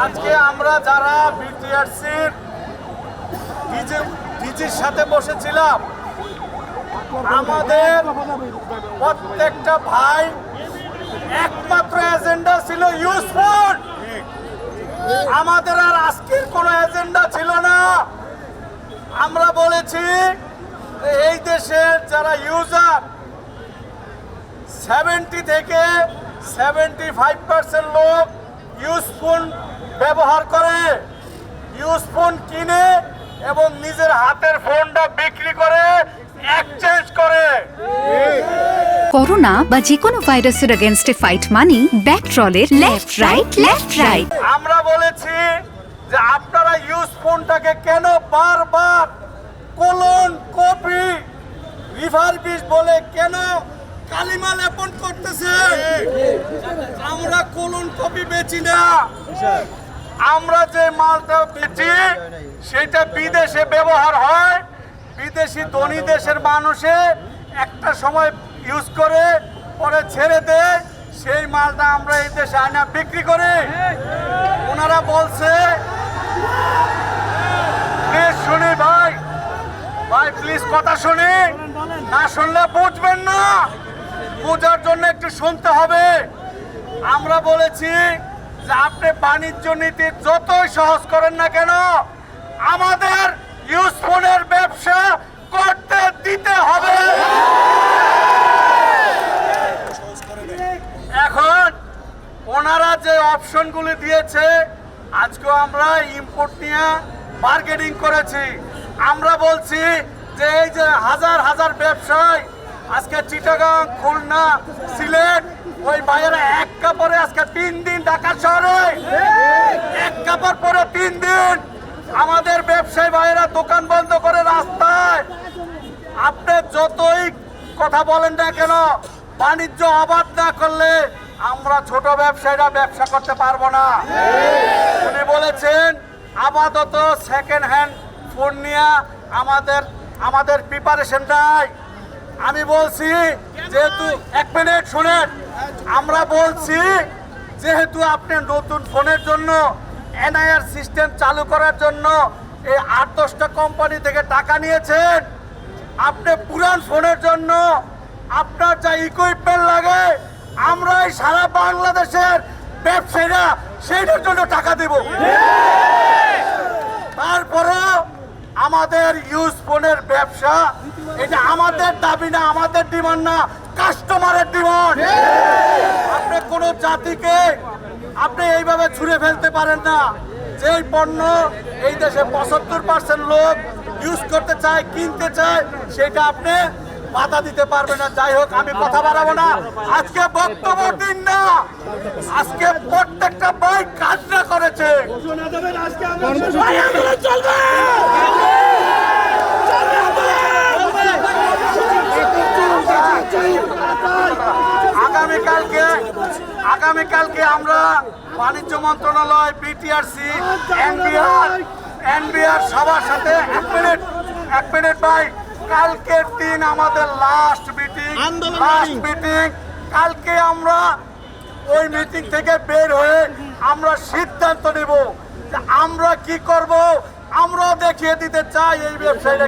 আজকে আমরা যারা বিটিআরসির ডিজির সাথে বসেছিলাম, আমাদের প্রত্যেকটা ভাই একমাত্র এজেন্ডা ছিল ইউজফুল। আমাদের আর আজকের কোনো এজেন্ডা ছিল না। আমরা বলেছি এই দেশের যারা ইউজার 70 থেকে 75% লোক ইউজফোন ব্যবহার করে, ইউজফোন কিনে এবং নিজের হাতের ফোনটা বিক্রি করে এক্সচেঞ্জ করে। করোনা বা যে কোনো ভাইরাসের এগেইনস্টে ফাইট মানি ব্যাকট্রলের লেফট রাইট। আমরা বলেছি যে আপনারা ইউজফোনটাকে কেন বারবার কোলন কপি রিভারবিশ বলে কেন কালিমা লেপন করতেছে? আমরা কোলন কপি বেচি না। আমরা যে মালটা বেচি সেটা বিদেশে ব্যবহার হয়, বিদেশি ধনী দেশের মানুষে একটা সময় ইউজ করে পরে ছেড়ে দেয়, সেই মালটা আমরা এই দেশে আয়না বিক্রি করি। ওনারা বলছে, প্লিজ শুনি ভাই প্লিজ কথা শুনি, না শুনলে বুঝবেন না, বোঝার জন্য একটু শুনতে হবে। আমরা বলেছি যে আপনি বাণিজ্য নীতি যতই সহজ করেন না কেন, আমাদের ইউজফোনের ব্যবসা করতে দিতে হবে। এখন ওনারা যে অপশনগুলি দিয়েছে, আজকে আমরা ইম্পোর্ট নিয়ে বার্গেনিং করেছি। আমরা বলছি যে এই যে হাজার হাজার ব্যবসায়ী আজকে চিটাগাং, খুলনা, সিলেট, ওই ভাইয়েরা এক কাপড়ে আজকে 3 দিন ঢাকা শহরে এক কাপড় পরে 3 দিন আমাদের ব্যবসায়ী ভাইয়েরা দোকান বন্ধ করে রাস্তায়। আপনি যতই কথা বলেন না কেন, বাণিজ্য অবাধ না করলে আমরা ছোট ব্যবসায়ীরা ব্যবসা করতে পারবো না। উনি বলেছেন আপাতত সেকেন্ড হ্যান্ড ফোন নিয়ে আমাদের প্রিপারেশন নাই। আমি বলছি যেহেতু 1 মিনিট শুনেন, আমরা বলছি যেহেতু আপনি নতুন ফোনের জন্য এনআইআর সিস্টেম চালু করার জন্য এই 8-10টা কোম্পানি থেকে টাকা নিয়েছেন, আপনি পুরান ফোনের জন্য আপনার যা ইকুইপমেন্ট লাগে আমরাই সারা বাংলাদেশের ব্যবসায়ীরা সেইটার জন্য টাকা দেব। তারপরে আমাদের ইউজ ফোনের ব্যবসা, এটা আমাদের দাবি না, আমাদের ডিমান্ড না, কাস্টমারের ডিমান্ড। আপনি কোন জাতিকে আপনি এইভাবে ছুঁড়ে ফেলতে পারেন না। যেই পণ্য এই দেশে 75% লোক ইউজ করতে চায়, কিনতে চায়, সেটা আপনি বাধা দিতে পারবে না। যাই হোক, আমি কথা বাড়াবো না, আজকে বক্তব্য দিন না। আজকে প্রত্যেকটা ভাই কাজটা করেছে। আগামীকালকে আমরা বাণিজ্য মন্ত্রণালয়, বিটিআরসি, এনবিআর সবার সাথে 1 মিনিট ভাই, কালকের দিন আমাদের লাস্ট মিটিং। কালকে আমরা ওই মিটিং থেকে বের হয়ে আমরা সিদ্ধান্ত নেব যে আমরা কি করব। আমরাও দেখিয়ে দিতে চাই এই ব্যবসায়ীরা।